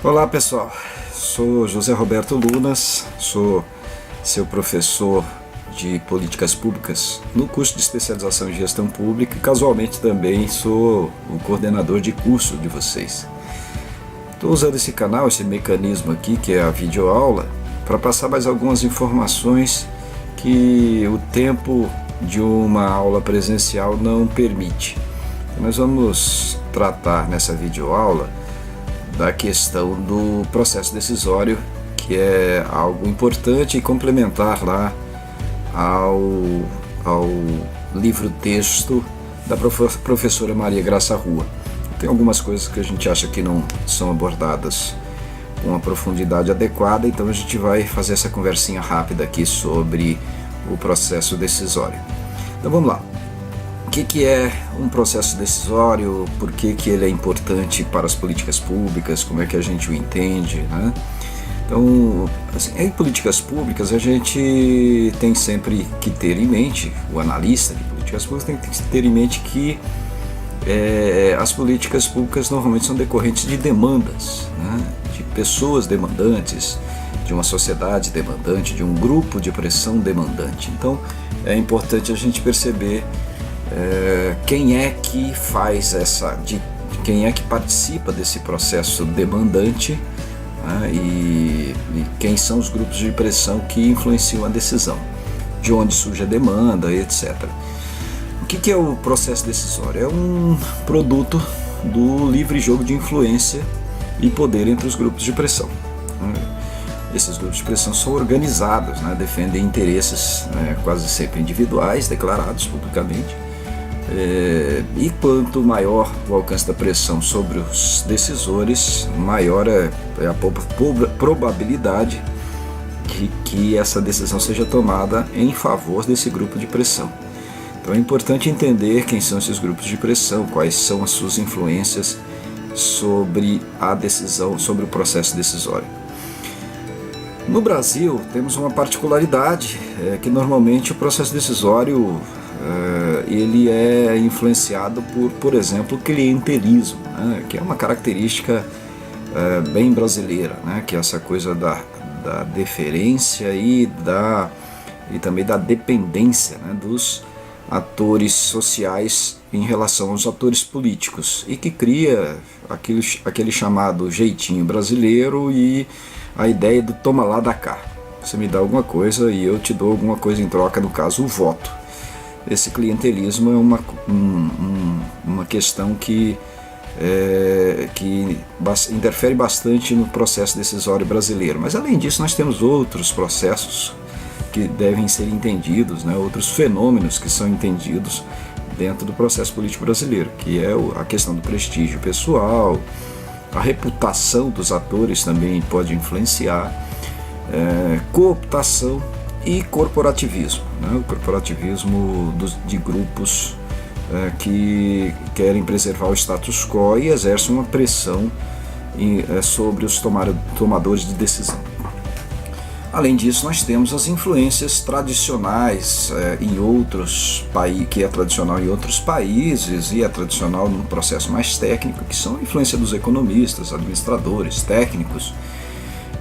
Olá pessoal, sou José Roberto Lunas, sou seu professor de políticas públicas no curso de especialização em gestão pública e casualmente também sou o coordenador de curso de vocês. Estou usando esse canal, esse mecanismo aqui que é a videoaula, para passar mais algumas informações que o tempo de uma aula presencial não permite. Nós vamos tratar nessa videoaula da questão do processo decisório, que é algo importante e complementar lá ao livro-texto da professora Maria Graça Rua. Tem algumas coisas que a gente acha que não são abordadas com uma profundidade adequada, então a gente vai fazer essa conversinha rápida aqui sobre o processo decisório. Então vamos lá. O que é um processo decisório? Por que ele é importante para as políticas públicas? Como é que a gente o entende, né? Então, assim, em políticas públicas a gente tem sempre que ter em mente, o analista de políticas públicas tem que ter em mente que as políticas públicas normalmente são decorrentes de demandas, né? De pessoas demandantes, de uma sociedade demandante, de um grupo de pressão demandante. Então é importante a gente perceber quem é que faz quem é que participa desse processo demandante, né, e quem são os grupos de pressão que influenciam a decisão, de onde surge a demanda, etc. O que é o processo decisório? É um produto do livre jogo de influência e poder entre os grupos de pressão. Esses grupos de pressão são organizados, né, defendem interesses, né, quase sempre individuais, declarados publicamente. E quanto maior o alcance da pressão sobre os decisores, maior é a probabilidade de que essa decisão seja tomada em favor desse grupo de pressão. Então é importante entender quem são esses grupos de pressão, quais são as suas influências sobre a decisão, sobre o processo decisório. No Brasil temos uma particularidade, que normalmente o processo decisório ele é influenciado por exemplo, clientelismo, né, que é uma característica bem brasileira, né, que é essa coisa da deferência e também da dependência, né, dos atores sociais em relação aos atores políticos, e que cria aquele chamado jeitinho brasileiro e a ideia do toma lá da cá. Você me dá alguma coisa e eu te dou alguma coisa em troca, no caso o voto. Esse clientelismo é uma questão que interfere bastante no processo decisório brasileiro. Mas além disso nós temos outros processos que devem ser entendidos, né, outros fenômenos que são entendidos dentro do processo político brasileiro, que é a questão do prestígio pessoal, a reputação dos atores também pode influenciar, cooptação e corporativismo, né? O corporativismo de grupos que querem preservar o status quo e exercem uma pressão sobre os tomadores de decisão. Além disso, nós temos as influências tradicionais em outros países, que é tradicional em outros países e é tradicional num processo mais técnico, que são a influência dos economistas, administradores, técnicos,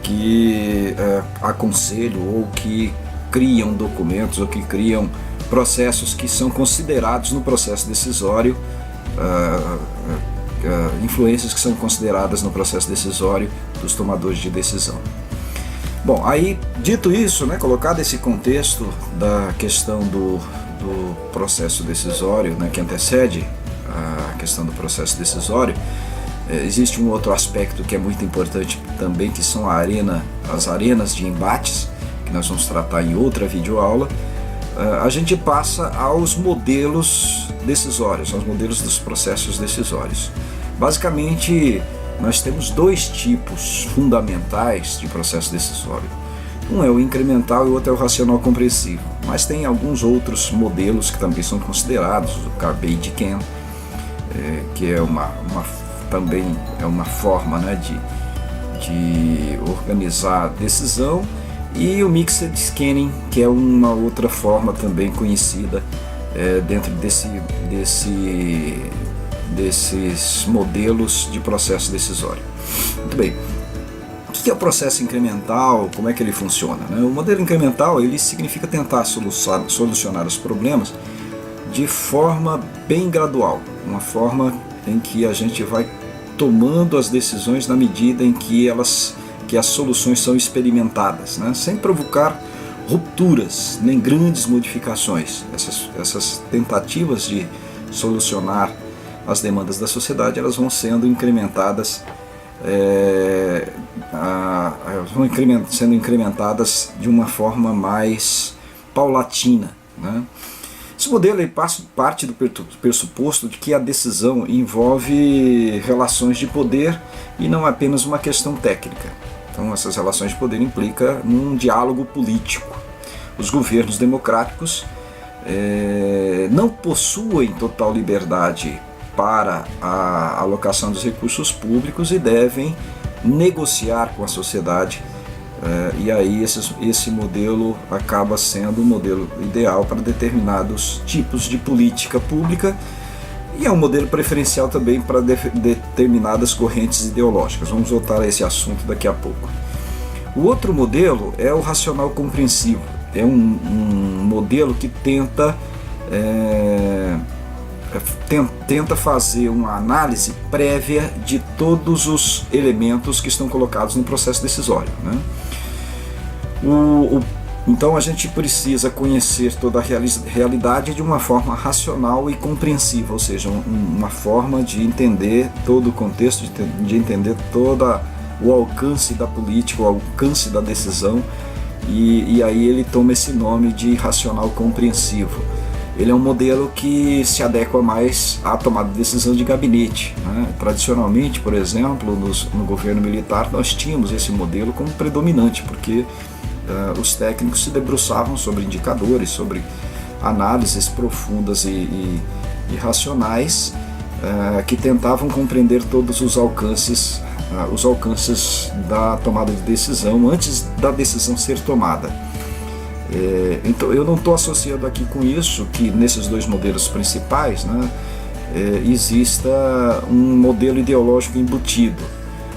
que aconselham ou que criam documentos ou que criam processos que são considerados no processo decisório, influências que são consideradas no processo decisório dos tomadores de decisão. Bom, aí, dito isso, né, colocado esse contexto da questão do processo decisório, né, que antecede a questão do processo decisório, existe um outro aspecto que é muito importante também, que são as arenas de embates, que nós vamos tratar em outra videoaula. A gente passa aos modelos decisórios, aos modelos dos processos decisórios. Basicamente, nós temos dois tipos fundamentais de processo decisório. Um é o incremental e o outro é o racional compreensivo. Mas tem alguns outros modelos que também são considerados, o Cabet-Dequin, que também é uma forma, né, de organizar a decisão, e o Mixed Scanning, que é uma outra forma também conhecida dentro desses modelos de processo decisório. Muito bem, que é o processo incremental? Como é que ele funciona, né? O modelo incremental, ele significa tentar solucionar os problemas de forma bem gradual, uma forma em que a gente vai tomando as decisões na medida em que as soluções são experimentadas, né? Sem provocar rupturas nem grandes modificações. Essas tentativas de solucionar as demandas da sociedade, elas vão sendo incrementadas, sendo incrementadas de uma forma mais paulatina, né? Esse modelo parte do pressuposto de que a decisão envolve relações de poder e não apenas uma questão técnica. Então, essas relações de poder implicam num diálogo político. Os governos democráticos não possuem total liberdade para a alocação dos recursos públicos e devem negociar com a sociedade. E aí esse modelo acaba sendo o modelo ideal para determinados tipos de política pública e é um modelo preferencial também para determinadas correntes ideológicas. Vamos voltar a esse assunto daqui a pouco. O outro modelo é o racional compreensivo. É um modelo que tenta fazer uma análise prévia de todos os elementos que estão colocados no processo decisório, né? Então a gente precisa conhecer toda a realidade de uma forma racional e compreensiva, ou seja, uma forma de entender todo o contexto, de entender todo o alcance da política, o alcance da decisão, e aí ele toma esse nome de racional compreensivo. Ele é um modelo que se adequa mais à tomada de decisão de gabinete, né? Tradicionalmente, por exemplo, no governo militar, nós tínhamos esse modelo como predominante, porque os técnicos se debruçavam sobre indicadores, sobre análises profundas e racionais que tentavam compreender todos os alcances da tomada de decisão antes da decisão ser tomada. Então eu não estou associando aqui com isso que nesses dois modelos principais, né, exista um modelo ideológico embutido.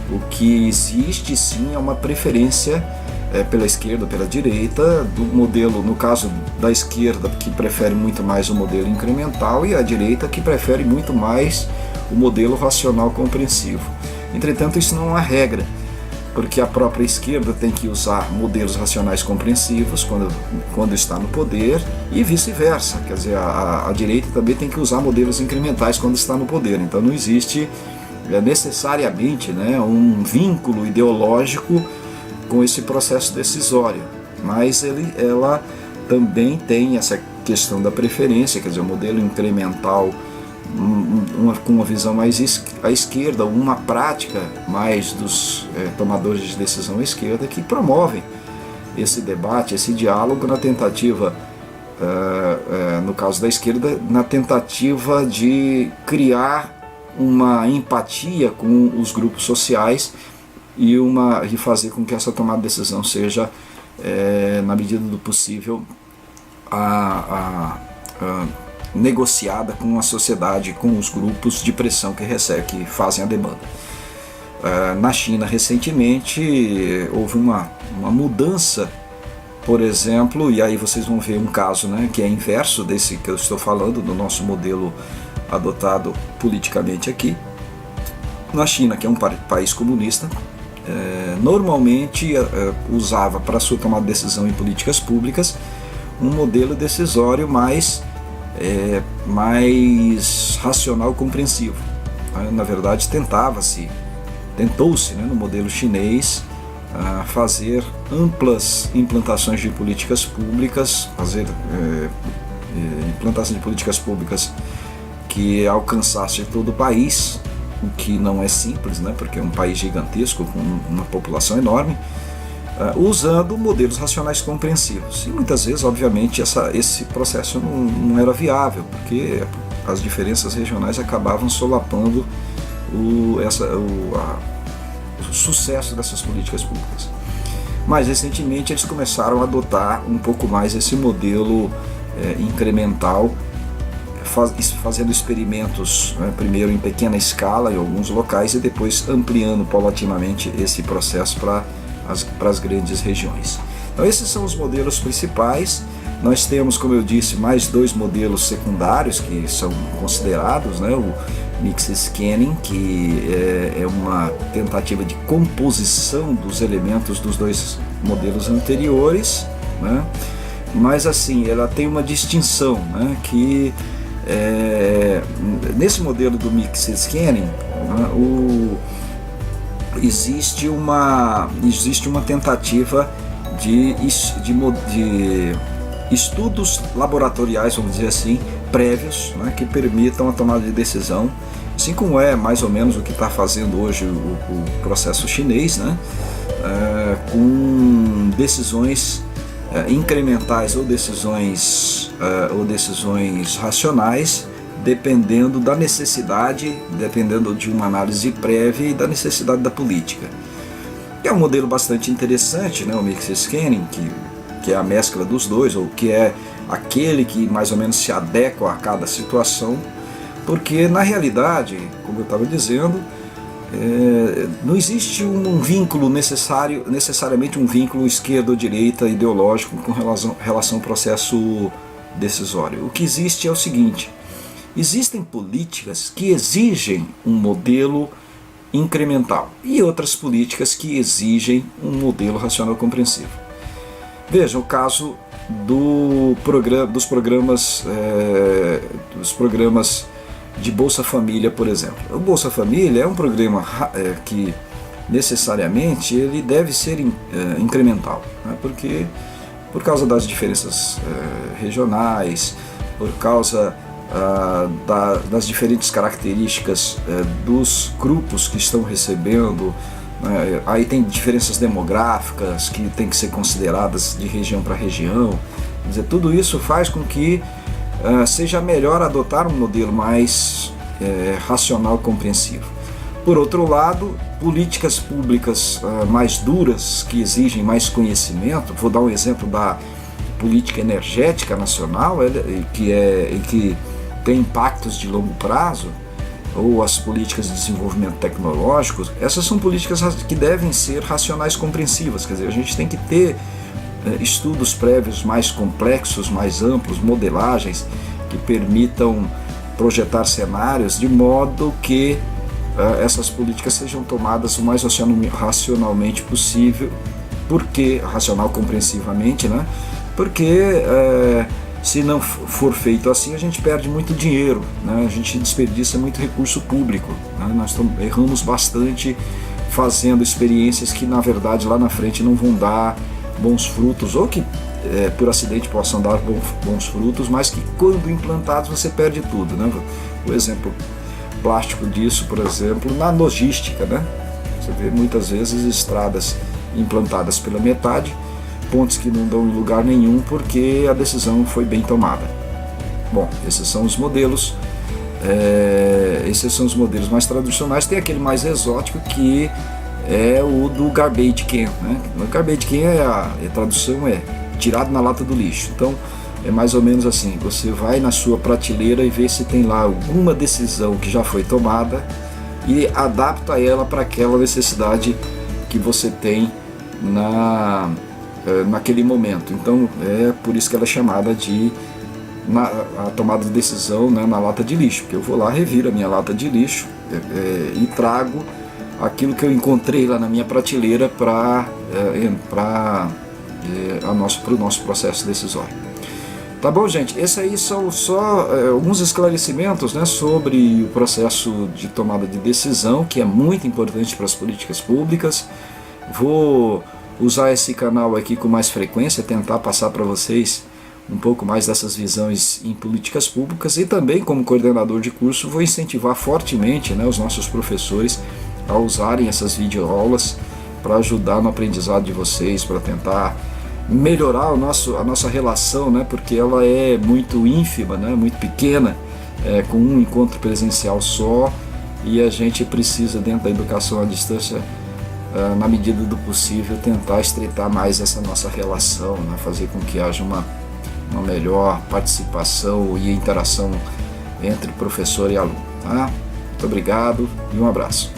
O que existe sim é uma preferência pela esquerda ou pela direita, do modelo, no caso da esquerda, que prefere muito mais o modelo incremental, e a direita que prefere muito mais o modelo racional compreensivo. Entretanto, isso não é uma regra, porque a própria esquerda tem que usar modelos racionais compreensivos quando está no poder e vice-versa. Quer dizer, a direita também tem que usar modelos incrementais quando está no poder. Então não existe necessariamente, né, um vínculo ideológico com esse processo decisório, mas ela também tem essa questão da preferência, quer dizer, o modelo incremental com uma visão mais à esquerda, uma prática mais dos tomadores de decisão à esquerda, que promovem esse debate, esse diálogo na tentativa, no caso da esquerda, na tentativa de criar uma empatia com os grupos sociais e fazer com que essa tomada de decisão seja, na medida do possível, negociada com a sociedade, com os grupos de pressão que fazem a demanda. Na China, recentemente, houve uma mudança, por exemplo, e aí vocês vão ver um caso, né, que é inverso desse que eu estou falando, do nosso modelo adotado politicamente aqui. Na China, que é um país comunista, normalmente usava para sua tomada de decisão em políticas públicas um modelo decisório mais racional compreensivo. Na verdade, tentou-se, né, no modelo chinês, fazer amplas implantações de políticas públicas, implantação de políticas públicas que alcançasse todo o país, o que não é simples, né, porque é um país gigantesco com uma população enorme, usando modelos racionais compreensivos. E muitas vezes, obviamente, esse processo não era viável, porque as diferenças regionais acabavam solapando o sucesso dessas políticas públicas. Mas recentemente eles começaram a adotar um pouco mais esse modelo incremental, fazendo experimentos, né, primeiro em pequena escala em alguns locais e depois ampliando paulatinamente esse processo para as grandes regiões. Então esses são os modelos principais. Nós temos, como eu disse, mais 2 modelos secundários que são considerados, né, o Mixed Scanning, que é uma tentativa de composição dos elementos dos 2 modelos anteriores, né? Mas assim, ela tem uma distinção, né, que nesse modelo do Mixed Scanning, né, existe uma tentativa de estudos laboratoriais, vamos dizer assim, prévios, né, que permitam a tomada de decisão, assim como é mais ou menos o que está fazendo hoje o processo chinês, né, com decisões incrementais ou decisões racionais, dependendo da necessidade, dependendo de uma análise prévia e da necessidade da política. É um modelo bastante interessante, né, o Mixed Scanning, que é a mescla dos dois, ou que é aquele que mais ou menos se adequa a cada situação, porque na realidade, como eu estava dizendo, não existe um vínculo necessariamente um vínculo esquerda ou direita ideológico com relação ao processo decisório. O que existe é o seguinte: existem políticas que exigem um modelo incremental e outras políticas que exigem um modelo racional compreensivo. Veja o caso dos programas de Bolsa Família, por exemplo. O Bolsa Família é um programa que necessariamente ele deve ser incremental, né? Porque por causa das diferenças regionais, por causa das diferentes características dos grupos que estão recebendo, né? Aí tem diferenças demográficas que tem que ser consideradas de região para região. Quer dizer, tudo isso faz com que seja melhor adotar um modelo mais racional, compreensivo. Por outro lado, políticas públicas mais duras, que exigem mais conhecimento, vou dar um exemplo da política energética nacional, que tem impactos de longo prazo, ou as políticas de desenvolvimento tecnológico. Essas são políticas que devem ser racionais, compreensivas, quer dizer, a gente tem que ter estudos prévios mais complexos, mais amplos, modelagens que permitam projetar cenários de modo que essas políticas sejam tomadas o mais racionalmente possível, racional compreensivamente, né? Porque se não for feito assim, a gente perde muito dinheiro, né? A gente desperdiça muito recurso público, né? Nós erramos bastante fazendo experiências que na verdade lá na frente não vão dar bons frutos, ou que por acidente possam dar bons frutos, mas que quando implantados você perde tudo, né? O exemplo plástico disso, por exemplo, na logística, né? Você vê muitas vezes estradas implantadas pela metade, pontes que não dão em lugar nenhum porque a decisão foi bem tomada. Bom, esses são os modelos mais tradicionais. Tem aquele mais exótico que é o do garbage can, né? O garbage can a tradução é tirado na lata do lixo. Então é mais ou menos assim: você vai na sua prateleira e vê se tem lá alguma decisão que já foi tomada e adapta ela para aquela necessidade que você tem naquele momento. Então é por isso que ela é chamada de a tomada de decisão, né, na lata de lixo, porque eu vou lá, reviro a minha lata de lixo e trago aquilo que eu encontrei lá na minha prateleira para o nosso processo decisório. Tá bom, gente? Esses aí são só alguns esclarecimentos, né, sobre o processo de tomada de decisão, que é muito importante para as políticas públicas. Vou usar esse canal aqui com mais frequência, tentar passar para vocês um pouco mais dessas visões em políticas públicas, e também, como coordenador de curso, vou incentivar fortemente, né, os nossos professores a usarem essas videoaulas para ajudar no aprendizado de vocês, para tentar melhorar a nossa relação, né, porque ela é muito ínfima, né, muito pequena, com um encontro presencial só, e a gente precisa, dentro da educação à distância, na medida do possível, tentar estreitar mais essa nossa relação, né, fazer com que haja uma melhor participação e interação entre professor e aluno. Tá? Muito obrigado e um abraço.